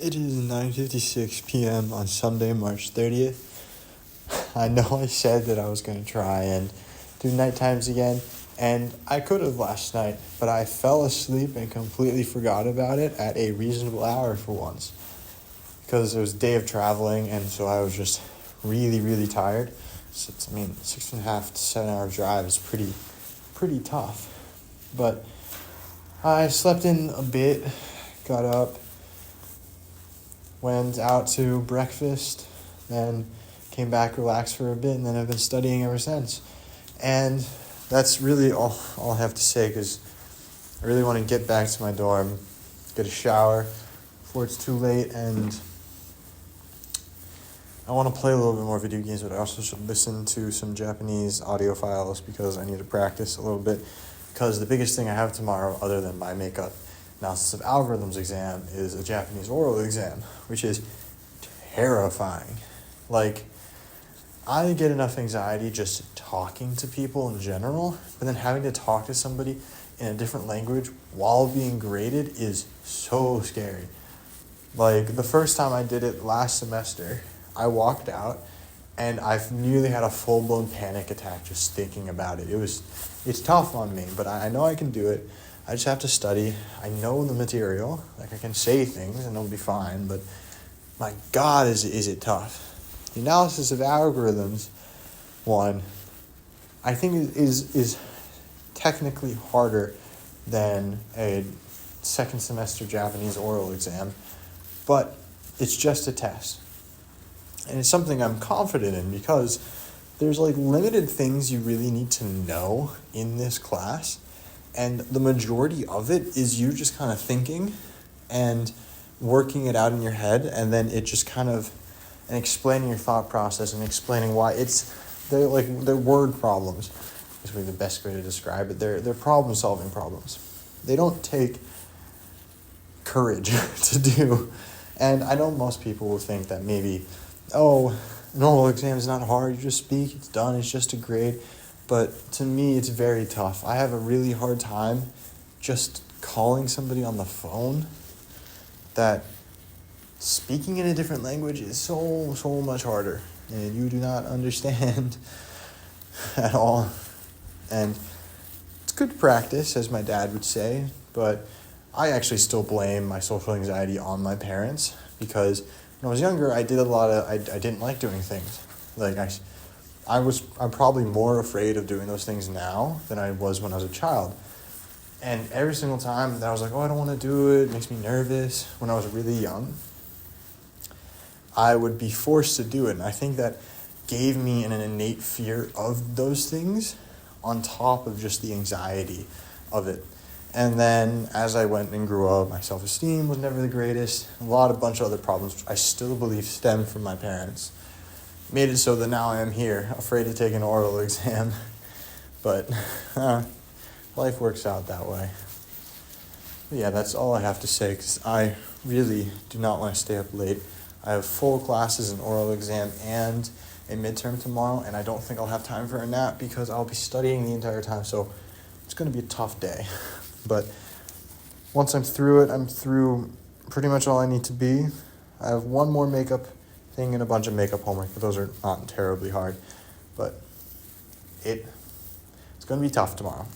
It is 9:56 p.m. on Sunday, March 30th. I know I said that I was going to try and do night times again, and I could have last night, but I fell asleep and completely forgot about it at a reasonable hour for once. Because it was a day of traveling, and so I was just really, really tired. So 6.5 to 7 hour drive is pretty tough. But I slept in a bit, got up, went out to breakfast, then came back, relaxed for a bit, and then I've been studying ever since. And that's really all I have to say, because I really want to get back to my dorm, get a shower before it's too late, and I want to play a little bit more video games, but I also should listen to some Japanese audio files because I need to practice a little bit. Because the biggest thing I have tomorrow, other than my makeup analysis of algorithms exam, is a Japanese oral exam, which is terrifying. Like, I get enough anxiety just talking to people in general, but then having to talk to somebody in a different language while being graded is so scary. Like, the first time I did it last semester, I walked out and I've nearly had a full-blown panic attack just thinking about it. It's tough on me, but I know I can do it. I just have to study. I know the material. Like, I can say things and it'll be fine, but my God, is it tough. The analysis of algorithms one, I think is technically harder than a second semester Japanese oral exam, but it's just a test. And it's something I'm confident in because there's limited things you really need to know in this class. And the majority of it is you just kind of thinking and working it out in your head, and then it just kind of, and explaining your thought process and explaining why they're word problems. Is really the best way to describe it. They're problem solving problems. They don't take courage to do. And I know most people will think that maybe, an oral exam is not hard, you just speak, it's done, it's just a grade. But to me, it's very tough. I have a really hard time just calling somebody on the phone that speaking in a different language is so much harder. And you do not understand at all. And it's good practice, as my dad would say, but I actually still blame my social anxiety on my parents, because when I was younger, I did I didn't like doing things. I'm probably more afraid of doing those things now than I was when I was a child. And every single time that I was like, I don't want to do it makes me nervous, when I was really young, I would be forced to do it. And I think that gave me an innate fear of those things on top of just the anxiety of it. And then as I went and grew up, my self-esteem was never the greatest. A bunch of other problems, which I still believe stem from my parents, made it so that now I am here, afraid to take an oral exam. But life works out that way. But yeah, that's all I have to say, because I really do not want to stay up late. I have full classes, an oral exam, and a midterm tomorrow, and I don't think I'll have time for a nap because I'll be studying the entire time, so it's going to be a tough day. But once I'm through it, I'm through pretty much all I need to be. I have one more makeup thing and a bunch of makeup homework, but those are not terribly hard. But it's going to be tough tomorrow.